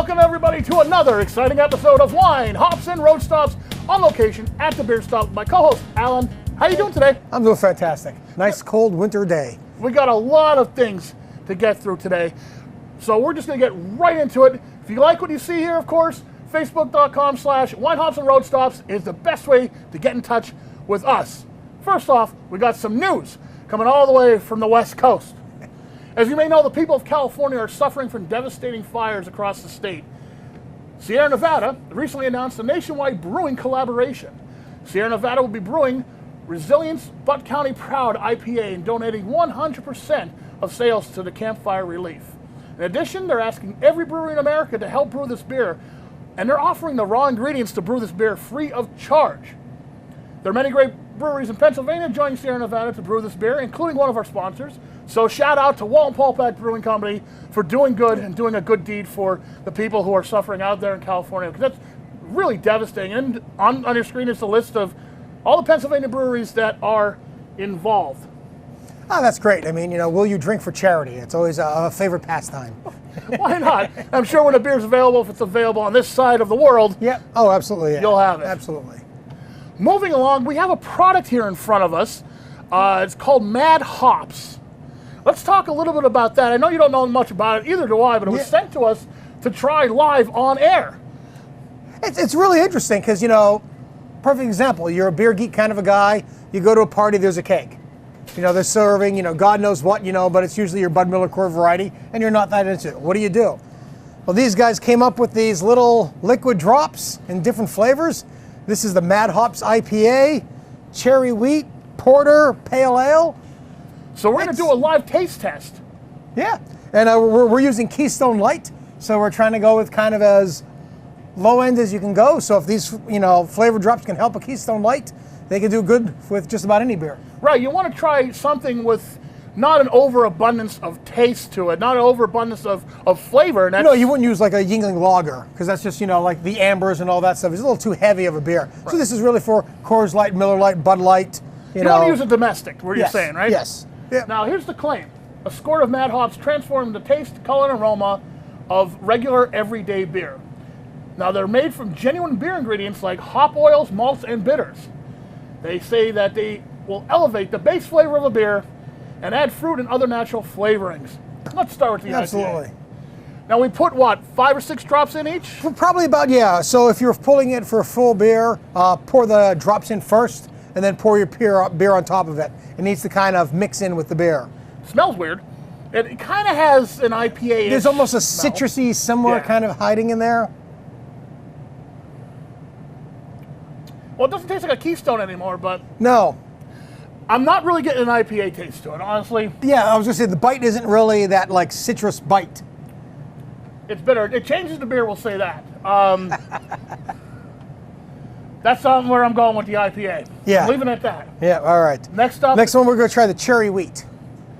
Welcome everybody to another exciting episode of Wine, Hops, and Road Stops on location at the Beer Stop with my co-host, Alan. How you doing today? I'm doing fantastic. Nice cold winter day. We got a lot of things to get through today, so we're just going to get right into it. If you like what you see here, of course, facebook.com/Wine, Hops, and Road Stops is the best way to get in touch with us. First off, we got some news coming all the way from the West Coast. As you may know, the people of California are suffering from devastating fires across the state. Sierra Nevada recently announced a nationwide brewing collaboration. Sierra Nevada will be brewing Resilience Butte County Proud IPA and donating 100% of sales to the campfire relief. In addition, they're asking every brewery in America to help brew this beer, and they're offering the raw ingredients to brew this beer free of charge. There are many great breweries in Pennsylvania joining Sierra Nevada to brew this beer, including one of our sponsors. So shout out to Walton Pulpack Brewing Company for doing good and doing a good deed for the people who are suffering out there in California, because that's really devastating. And on your screen is the list of all the Pennsylvania breweries that are involved. Oh, that's great. I mean, will you drink for charity? It's always a favorite pastime. Why not? I'm sure when a beer's available, if it's available on this side of the world, Yeah. Oh, absolutely. Yeah. You'll have it. Absolutely. Moving along, we have a product here in front of us. It's called Mad Hops. Let's talk a little bit about that. I know you don't know much about it, either do I, but it was sent to us to try live on air. It's really interesting because, perfect example. You're a beer geek kind of a guy. You go to a party, there's a keg. They're serving, God knows what, but it's usually your Bud Miller Core variety, and you're not that into it. What do? Well, these guys came up with these little liquid drops in different flavors. This is the Mad Hops IPA, cherry wheat, porter, pale ale. So we're going to do a live taste test. Yeah, and we're using Keystone Light, so we're trying to go with kind of as low end as you can go. So if these, flavor drops can help a Keystone Light, they can do good with just about any beer. Right, you want to try something with not an overabundance of taste to it, not an overabundance of flavor. And You wouldn't use like a Yuengling Lager, because that's just, like the ambers and all that stuff. It's a little too heavy of a beer. Right. So this is really for Coors Light, Miller Light, Bud Light. You want to use a domestic, what you're saying, right? Yes. Yeah. Now, here's the claim. A squirt of Mad Hops transformed the taste, color, and aroma of regular, everyday beer. Now, they're made from genuine beer ingredients like hop oils, malts, and bitters. They say that they will elevate the base flavor of a beer and add fruit and other natural flavorings. Let's start with the IPA. Absolutely. Now, we put, 5 or 6 drops in each? Probably about, yeah. So if you're pulling it for a full beer, pour the drops in first, and then pour your beer on top of it. It needs to kind of mix in with the beer. Smells weird. It kind of has an IPA. There's almost a citrusy, similar kind of hiding in there. Well, it doesn't taste like a Keystone anymore, but No. I'm not really getting an IPA taste to it, honestly. Yeah, I was going to say the bite isn't really that like citrus bite. It's bitter. It changes the beer, we'll say that. That's where I'm going with the IPA. Yeah. I'm leaving it at that. Yeah, all right. Next up. Next one, we're going to try the cherry wheat.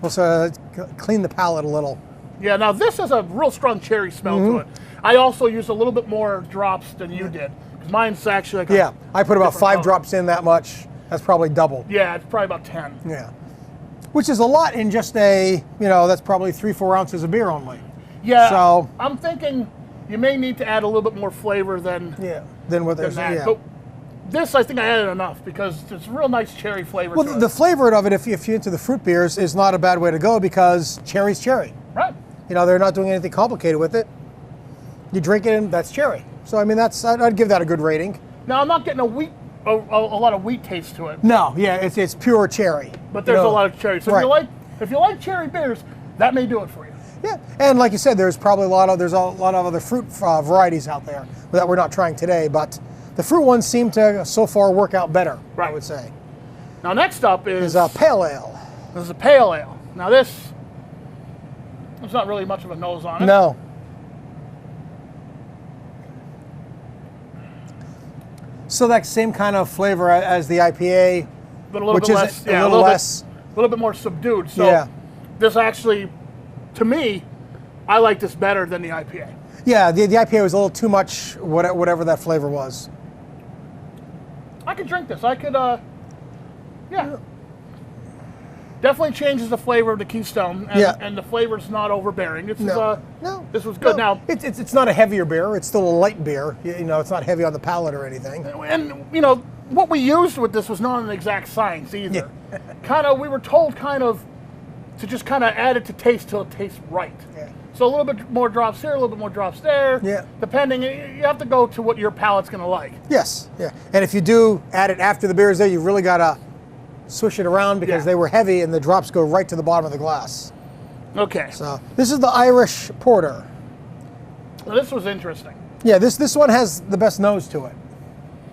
We'll clean the palate a little. Yeah, now this has a real strong cherry smell to it. I also used a little bit more drops than you did. Because mine's actually like I put about 5 color. drops in that much. That's probably double. Yeah, it's probably about 10. Yeah. Which is a lot in just that's probably 3-4 ounces of beer only. Yeah, So I'm thinking you may need to add a little bit more flavor than what there's that. yeah. But this, I think I added enough because it's a real nice cherry flavor Well, to it. the flavor of it, if you're into the fruit beers, is not a bad way to go because cherry's cherry. Right. They're not doing anything complicated with it. You drink it and that's cherry. So, I mean, I'd give that a good rating. Now, I'm not getting a lot of wheat taste to it. No, yeah, it's pure cherry. But there's a lot of cherry. So Right. if you like cherry beers, that may do it for you. Yeah, and like you said, there's probably a lot of other fruit varieties out there that we're not trying today, but the fruit ones seem to so far work out better, Right. I would say. Now, next up is a pale ale. This is a pale ale. Now, there's not really much of a nose on it. No. So that same kind of flavor as the IPA, But a little which bit is less. a little less. A little bit more subdued. So this actually, to me, I like this better than the IPA. Yeah, the IPA was a little too much, whatever that flavor was. I could drink this. I could, yeah. Definitely changes the flavor of the Keystone, and, Yeah. and the flavor's not overbearing. This No. is No. this was good. No, Now, it's not a heavier beer. It's still a light beer. You know, it's not heavy on the palate or anything. and you know what we used with this was not an exact science either. We were told to just kind of add it to taste till it tastes right. Yeah. So a little bit more drops here, a little bit more drops there. Yeah. Depending, you have to go to what your palate's going to like. Yes, yeah. And if you do add it after the beer is there, you've really got to swish it around because Yeah. they were heavy and the drops go right to the bottom of the glass. Okay. So this is the Irish Porter. Well, this was interesting. Yeah, this one has the best nose to it,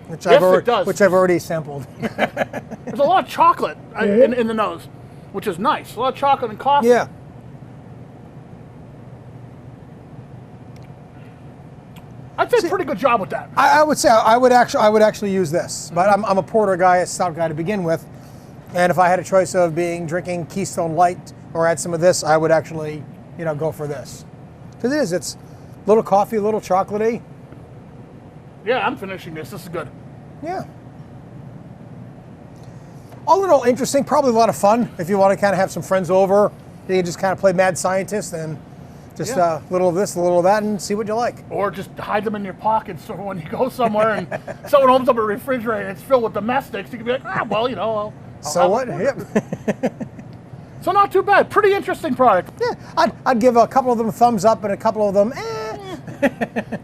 which Yes, it I've does. which I've already sampled. There's a lot of chocolate in the nose, which is nice. A lot of chocolate and coffee. Yeah. I'd say pretty good job with that. I would say I would actually use this, but I'm a porter guy, a stout guy to begin with, and if I had a choice of drinking Keystone Light or add some of this, I would actually go for this because it's a little coffee, a little chocolatey. Yeah, I'm finishing this. This is good. Yeah. All in all, interesting. Probably a lot of fun if you want to kind of have some friends over. You can just kind of play mad scientist and just Yeah. a little of this, a little of that, and see what you like. Or just hide them in your pockets so when you go somewhere and someone opens up a refrigerator and it's filled with domestics, you can be like, I'll So have what? a Yep. So not too bad. Pretty interesting product. Yeah, I'd give a couple of them a thumbs up and a couple of them,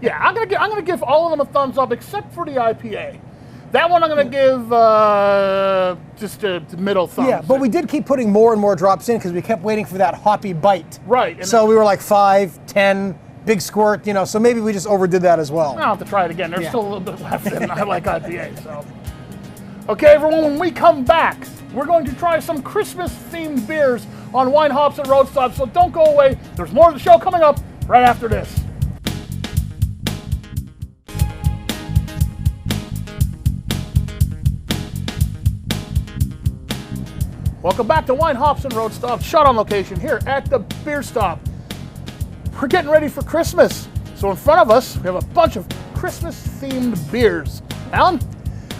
Yeah, I'm gonna give all of them a thumbs up except for the IPA. That one I'm gonna give just a middle thumbs. Yeah, but we did keep putting more and more drops in because we kept waiting for that hoppy bite. Right. And So we were like 5, 10, big squirt, so maybe we just overdid that as well. I'll have to try it again. There's Yeah. still a little bit left, and I like IPA. So, okay, everyone, when we come back, we're going to try some Christmas-themed beers on Wine Hops and Road Stops. So don't go away. There's more of the show coming up right after this. Welcome back to Wine Hops and Road Stops, shot on location here at the Beer Stop. We're getting ready for Christmas. So in front of us, we have a bunch of Christmas-themed beers. Alan?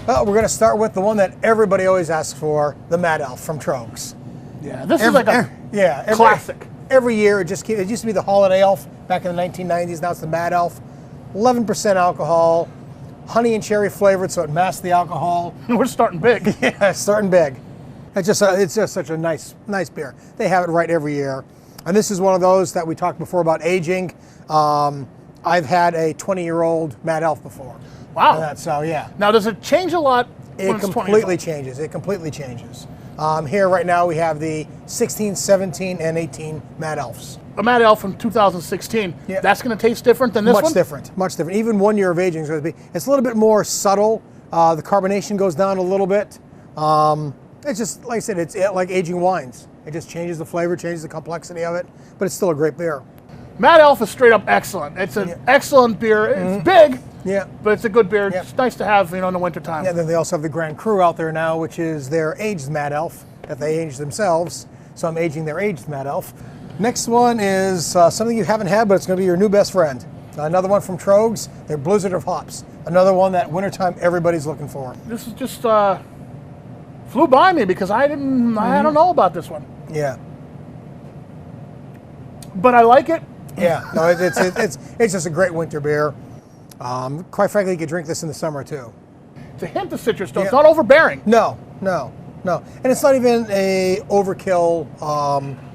We're going to start with the one that everybody always asks for, the Mad Elf from Trogs. Yeah, this is like a classic. Every year, it used to be the Holiday Elf back in the 1990s. Now it's the Mad Elf. 11% alcohol, honey and cherry flavored, so it masks the alcohol. We're starting big. Yeah, starting big. It's just such a nice beer. They have it right every year, and this is one of those that we talked before about aging. I've had a 20-year-old Mad Elf before. Wow. So yeah. Now, does it change a lot? It completely changes. It completely changes. Here right now we have the 16, 17, and 18 Mad Elves. A Mad Elf from 2016. Yeah. That's going to taste different than this one? Much different. Even 1 year of aging is going to be. It's a little bit more subtle. The carbonation goes down a little bit. It's just, like I said, it's like aging wines. It just changes the flavor, changes the complexity of it, but it's still a great beer. Mad Elf is straight up excellent. It's an excellent beer. It's big, Yeah. but it's a good beer. Yeah. It's nice to have, in the wintertime. And then they also have the Grand Cru out there now, which is their aged Mad Elf that they aged themselves. So I'm aging their aged Mad Elf. Next one is something you haven't had, but it's going to be your new best friend. Another one from Trogs, their Blizzard of Hops. Another one that wintertime everybody's looking for. This is just flew by me because I don't know about this one. Yeah. But I like it. Yeah. No, it's just a great winter beer. Quite frankly, you could drink this in the summer too. It's a hint of citrus, though. It's Yeah. not overbearing. No. And it's not even a overkill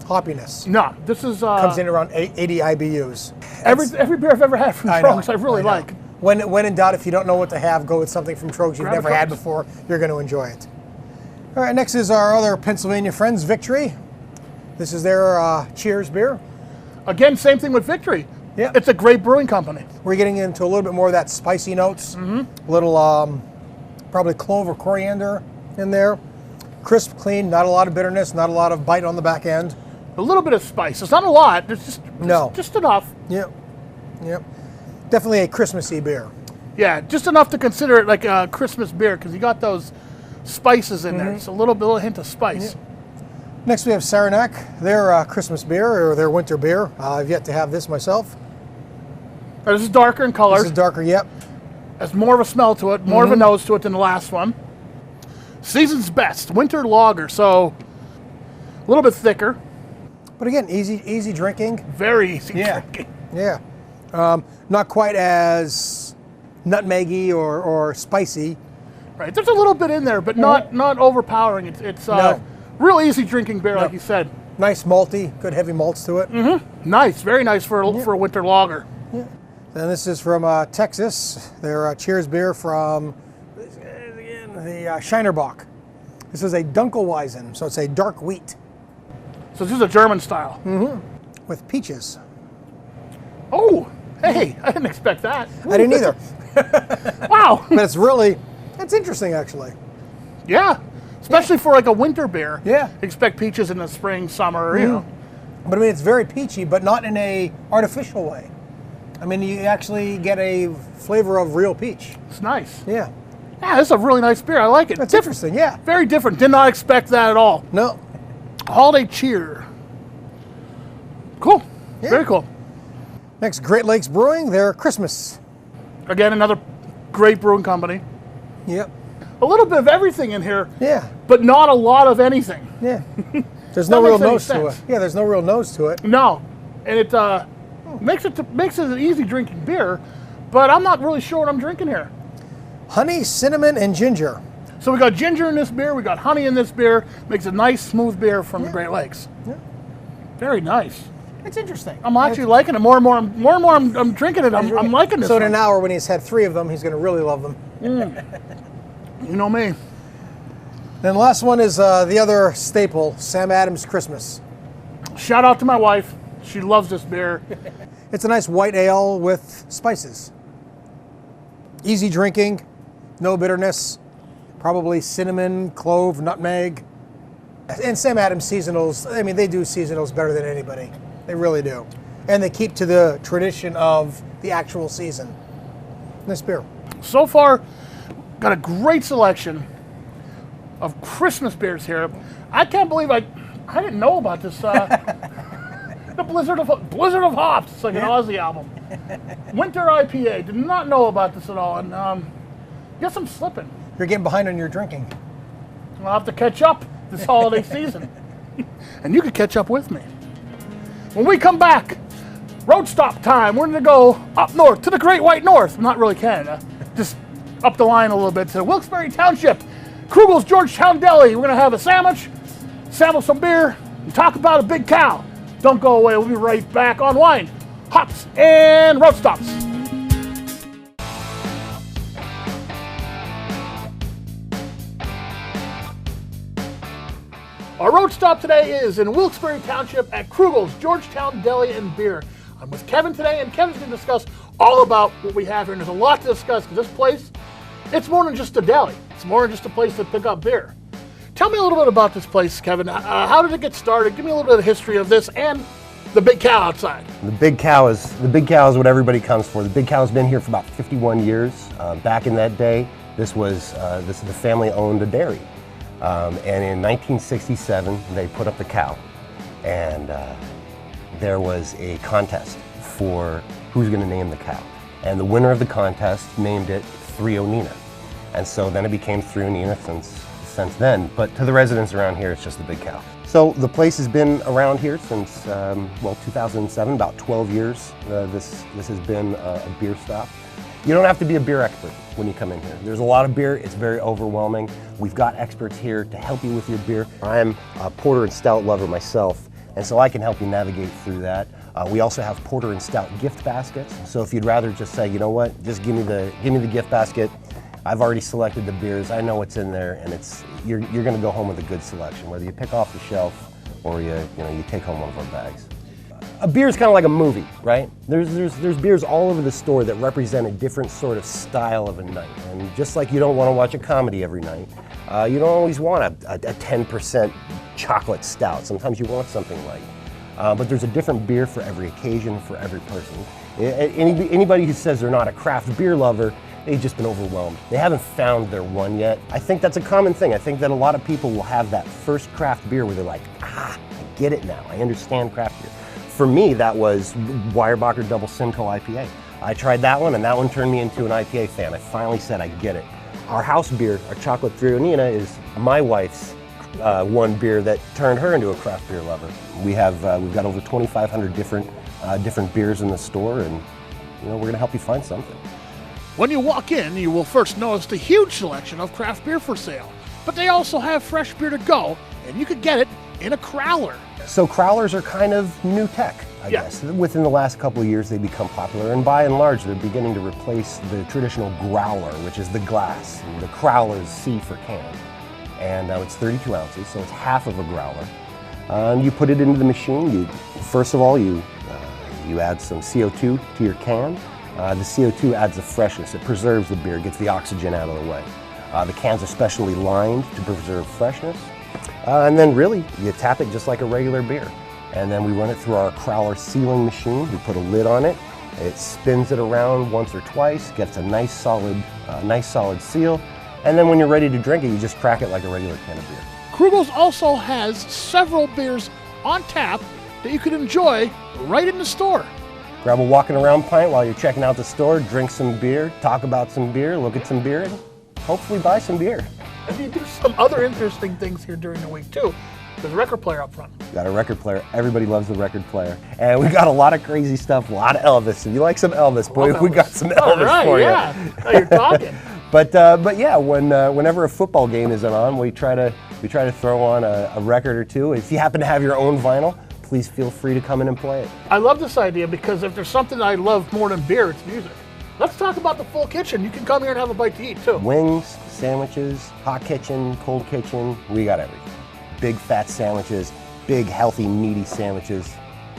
hoppiness. No, this is Comes in around 80 IBUs. every beer I've ever had from Trogs I really like. When in doubt, if you don't know what to have, go with something from Trogs you've Grab a never had Trogs. before. You're going to enjoy it. All right, next is our other Pennsylvania friends, Victory. This is their Cheers beer. Again, same thing with Victory. Yeah. It's a great brewing company. We're getting into a little bit more of that spicy notes. A little probably clove or coriander in there. Crisp, clean, not a lot of bitterness, not a lot of bite on the back end. A little bit of spice. It's not a lot. It's just enough. Yep. Definitely a Christmassy beer. Yeah, just enough to consider it like a Christmas beer because you got those spices in there. It's a little hint of spice. Next we have Saranac, their Christmas beer or their winter beer. I've yet to have this myself. This is darker in color. This is darker, yep. Has more of a smell to it, more of a nose to it than the last one. Season's Best, winter lager. So A little bit thicker, But again, easy drinking. very easy Yeah. drinking. Yeah. Not quite as nutmeggy or spicy. Right, there's a little bit in there, but not overpowering. It's No. real easy drinking beer, like you said. Nice malty, good heavy malts to it. Nice, very nice for a winter lager. Then this is from Texas. Their Cheers beer from the Shinerbach. This is a Dunkelweizen, so it's a dark wheat So this is a German style. with peaches. Oh, hey, I didn't expect that. I didn't either, Wow. but it's interesting actually. Yeah, especially for like a winter beer. Yeah. Expect peaches in the spring, summer, you know. But I mean, it's very peachy, but not in a artificial way. I mean, you actually get a flavor of real peach. It's nice. Yeah, Yeah, this is a really nice beer. I like it. that's interesting. Yeah. Very different. Did not expect that at all. No. Holiday cheer. Cool. Yeah. Very cool. Next, Great Lakes Brewing. Their Christmas. Again, another great brewing company. Yep. A little bit of everything in here, Yeah. but not a lot of anything. Yeah. There's no That real makes any nose to it. sense. Yeah, there's no real nose to it. No, and it makes it an easy drinking beer, but I'm not really sure what I'm drinking here. Honey, cinnamon, and ginger. So we got ginger in this beer, we got honey in this beer. Makes a nice smooth beer from the Great Lakes. Yeah. Very nice. It's interesting. I'm actually liking it more and more. I'm drinking it. I'm liking this. So in one. an hour, when he's had 3 of them, he's going to really love them. You know me. Then the last one is the other staple, Sam Adams Christmas. Shout out to my wife. She loves this beer. It's a nice white ale with spices. Easy drinking, no bitterness, probably cinnamon, clove, nutmeg. And Sam Adams seasonals, I mean, they do seasonals better than anybody. They really do. And they keep to the tradition of the actual season. This beer. So far, got a great selection of Christmas beers here. I can't believe I didn't know about this. The Blizzard of Hops. It's like an Aussie album. Winter IPA. Did not know about this at all, and guess I'm slipping. You're getting behind on your drinking. I'll have to catch up this holiday season, and you can catch up with me. When we come back, road stop time. We're going to go up north to the Great White North. Not really Canada, just up the line a little bit to Wilkes-Barre Township, Krugel's Georgetown Deli. We're going to have a sandwich, sample some beer, and talk about a big cow. Don't go away. We'll be right back on Wine, Hops, and Road Stops. Our road stop today is in Wilkes-Barre Township at Krugel's Georgetown Deli and Beer. I'm with Kevin today, and Kevin's going to discuss all about what we have here. And there's a lot to discuss because this place, it's more than just a deli. It's more than just a place to pick up beer. Tell me a little bit about this place, Kevin. How did it get started? Give me a little bit of history of this and the big cow outside. The big cow is what everybody comes for. The big cow's been here for about 51 years. Back in that day, the family owned a dairy. And in 1967, they put up the cow, and there was a contest for who's going to name the cow. And the winner of the contest named it Three Onina. And so then it became Three Onina since then. But to the residents around here, it's just the big cow. So the place has been around here since, 2007, about 12 years. This has been a beer stop. You don't have to be a beer expert when you come in here. There's a lot of beer, it's very overwhelming. We've got experts here to help you with your beer. I'm a porter and stout lover myself, and so I can help you navigate through that. We also have porter and stout gift baskets. So if you'd rather just say, you know what, just give me the gift basket. I've already selected the beers, I know what's in there, and you're gonna go home with a good selection, whether you pick off the shelf or you take home one of our bags. A beer is kind of like a movie, right? There's beers all over the store that represent a different sort of style of a night. And just like you don't want to watch a comedy every night, you don't always want a 10% chocolate stout. Sometimes you want something light. But there's a different beer for every occasion, for every person. Anybody who says they're not a craft beer lover, they've just been overwhelmed. They haven't found their one yet. I think that's a common thing. I think that a lot of people will have that first craft beer where they're like, I get it now. I understand craft beer. For me, that was Weyerbacher Double Simcoe IPA. I tried that one, and that one turned me into an IPA fan. I finally said, I get it. Our house beer, our chocolate Three Onina, is my wife's one beer that turned her into a craft beer lover. We've got over 2,500 different beers in the store, and we're going to help you find something. When you walk in, you will first notice the huge selection of craft beer for sale. But they also have fresh beer to go, and you could get it in a crowler. So crowlers are kind of new tech, I guess. Within the last couple of years, they've become popular, and by and large, they're beginning to replace the traditional growler, which is the glass. And the crowler is C for can. And it's 32 ounces, so it's half of a growler. You put it into the machine. First of all, you add some CO2 to your can. The CO2 adds the freshness. It preserves the beer, gets the oxygen out of the way. The cans are specially lined to preserve freshness. And then really, you tap it just like a regular beer. And then we run it through our crowler sealing machine. We put a lid on it. It spins it around once or twice, gets a nice solid seal. And then when you're ready to drink it, you just crack it like a regular can of beer. Krugels also has several beers on tap that you can enjoy right in the store. Grab a walking around pint while you're checking out the store, drink some beer, talk about some beer, look at some beer, and hopefully buy some beer. And you do some other interesting things here during the week too. There's a record player up front. Got a record player. Everybody loves the record player. And we got a lot of crazy stuff, a lot of Elvis. If you like some Elvis, boy, we got some Elvis for you. Yeah. Now you're talking. But yeah, whenever a football game isn't on, we try to throw on a record or two. If you happen to have your own vinyl, please feel free to come in and play it. I love this idea because if there's something I love more than beer, it's music. Let's talk about the full kitchen. You can come here and have a bite to eat too. Wings, sandwiches, hot kitchen, cold kitchen, we got everything. Big fat sandwiches, big healthy meaty sandwiches.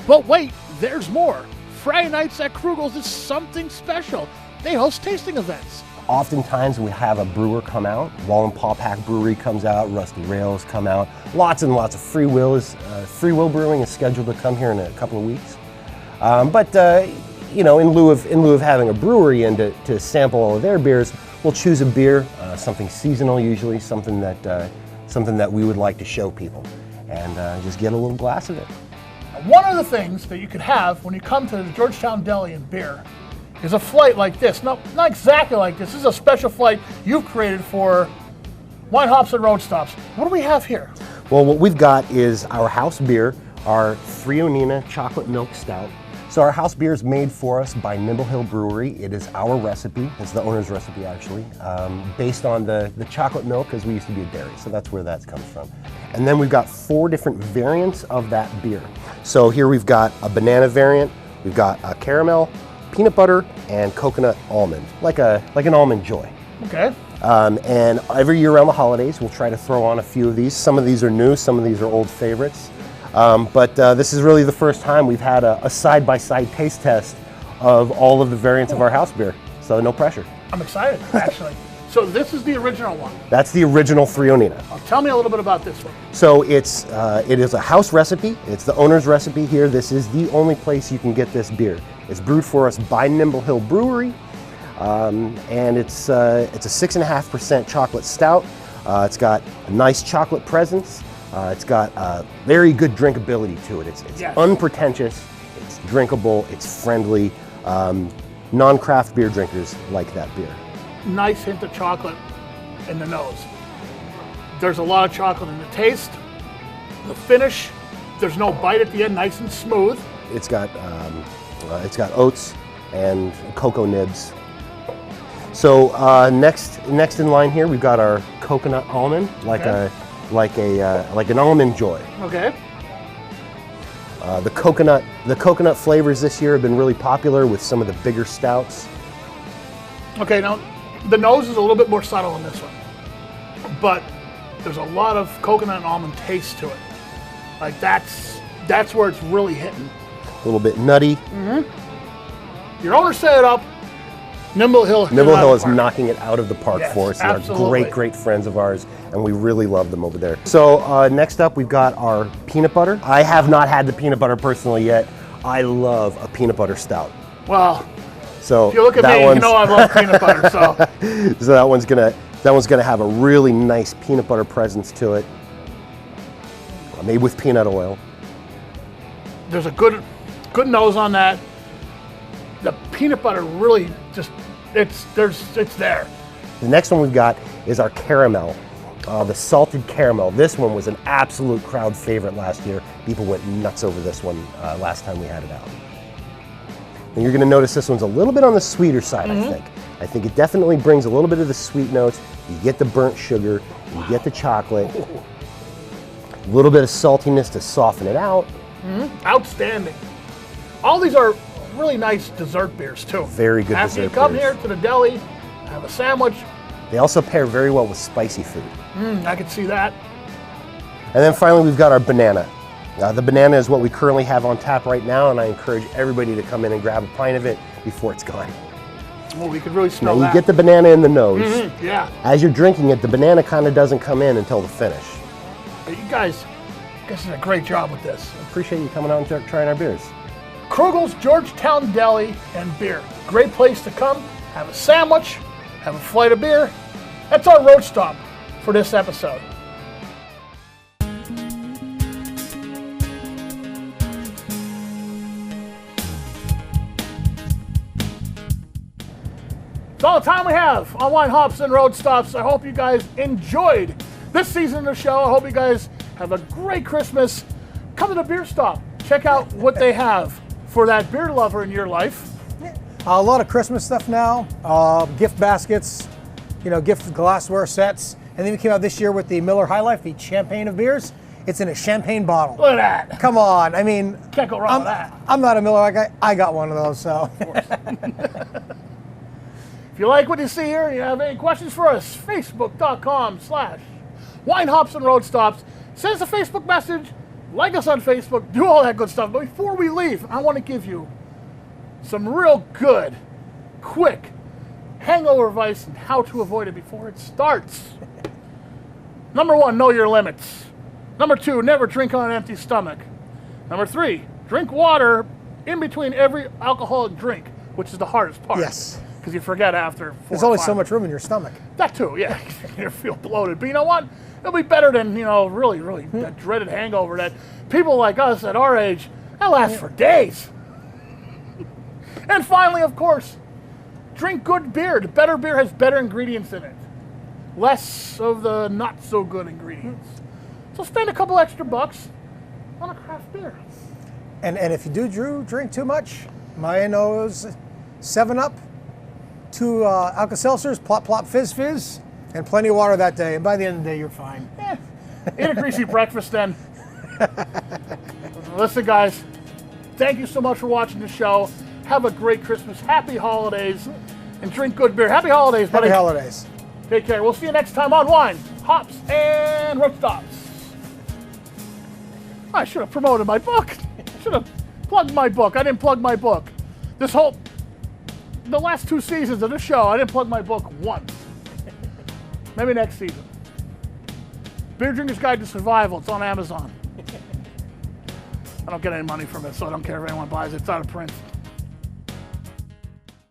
But wait, there's more. Friday nights at Krugels is something special. They host tasting events. Oftentimes we have a brewer come out. Wallen Pawpack Brewery comes out, Rusty Rails come out. Lots and lots of Free Will Brewing is scheduled to come here in a couple of weeks. In lieu of having a brewery in to sample all of their beers, we'll choose a beer, something seasonal usually, something that we would like to show people, and just get a little glass of it. One of the things that you could have when you come to the Georgetown Deli and Beer is a flight like this. No, not exactly like this. This is a special flight you've created for Wine Hops and Road Stops. What do we have here? Well, what we've got is our house beer, our Threonina Chocolate Milk Stout. So our house beer is made for us by Nimble Hill Brewery. It is our recipe. It's the owner's recipe, actually, based on the chocolate milk, because we used to be a dairy, so that's where that comes from. And then we've got 4 different variants of that beer. So here we've got a banana variant, we've got a caramel, peanut butter, and coconut almond, like an Almond Joy. Okay. And every year around the holidays, we'll try to throw on a few of these. Some of these are new, some of these are old favorites. But this is really the first time we've had a side-by-side taste test of all of the variants of our house beer, so no pressure. I'm excited, actually. So this is the original one. That's the original Threonina. Tell me a little bit about this one. So it is a house recipe. It's the owner's recipe here. This is the only place you can get this beer. It's brewed for us by Nimble Hill Brewery, and it's a 6.5% chocolate stout. It's got a nice chocolate presence. It's got very good drinkability to it. It's unpretentious, it's drinkable, it's friendly. Non-craft beer drinkers like that beer. Nice hint of chocolate in the nose. There's a lot of chocolate in the taste. The finish, there's no bite at the end, nice and smooth. It's got oats and cocoa nibs. So next in line here, we've got our coconut almond, like an Almond Joy. Okay. The coconut flavors this year have been really popular with some of the bigger stouts. Okay, now the nose is a little bit more subtle in this one, but there's a lot of coconut and almond taste to it. Like that's where it's really hitting. A little bit nutty. Mm-hmm. Your owner set it up. Nimble Hill is knocking it out of the park for us. They're great friends of ours, and we really love them over there. So next up, we've got our peanut butter. I have not had the peanut butter personally yet. I love a peanut butter stout. Well, so if you look at me, you know I love peanut butter. So, so that one's gonna have a really nice peanut butter presence to it, made with peanut oil. There's a good nose on that. The peanut butter really just, it's there. The next one we've got is our caramel. The salted caramel. This one was an absolute crowd favorite last year. People went nuts over this one last time we had it out. And you're going to notice this one's a little bit on the sweeter side, I think. I think it definitely brings a little bit of the sweet notes. You get the burnt sugar, you get the chocolate, a little bit of saltiness to soften it out. Outstanding. All these are really nice dessert beers too. Very good After dessert you come beers. here to the deli, have a sandwich. They also pair very well with spicy food. I can see that. And then finally, we've got our banana. The banana is what we currently have on tap right now, and I encourage everybody to come in and grab a pint of it before it's gone. Oh, we can really smell Now, that. you get the banana in the nose. Yeah. As you're drinking it, the banana kind of doesn't come in until the finish. You guys did a great job with this. Appreciate you coming out and trying our beers. Krugel's Georgetown Deli and Beer. Great place to come, have a sandwich, have a flight of beer. That's our road stop for this episode. It's all the time we have on Wine Hops and Road Stops. I hope you guys enjoyed this season of the show. I hope you guys have a great Christmas. Come to the beer stop. Check out what they have for that beer lover in your life. A lot of Christmas stuff now, gift baskets, gift glassware sets. And then we came out this year with the Miller High Life, the champagne of beers. It's in a champagne bottle. Look at that. Come on, I mean, Can't go wrong with that. I'm not a Miller guy. I got one of those, so. If you like what you see here and you have any questions for us, facebook.com/Wine Hops and Road Stops. Send us a Facebook message, like us on Facebook, do all that good stuff. But before we leave, I want to give you some real good, quick hangover advice and how to avoid it before it starts. Number 1, know your limits. Number 2, never drink on an empty stomach. Number 3, drink water in between every alcoholic drink, which is the hardest part. Yes. Because you forget after 4 There's or only 5. so much room in your stomach. That too, yeah. You feel bloated. But you know what? It'll be better than, really, that dreaded hangover that people like us at our age, that lasts for days. And finally, of course, drink good beer. The better beer has better ingredients in it. Less of the not so good ingredients. So spend a couple extra bucks on a craft beer. And if you do, Drew, drink too much, my nose, 7-Up, 2 Alka-Seltzers, Plop Plop Fizz Fizz, and plenty of water that day. And by the end of the day, you're fine. Eat a greasy breakfast then. Listen, guys, thank you so much for watching the show. Have a great Christmas. Happy holidays. And drink good beer. Happy holidays, buddy. Happy holidays. Take care. We'll see you next time on Wine, Hops, and Road Stops. I should have promoted my book. Should have plugged my book. I didn't plug my book. The last 2 seasons of the show, I didn't plug my book once. Maybe next season. Beer Drinker's Guide to Survival. It's on Amazon. I don't get any money from it, so I don't care if anyone buys it. It's out of print.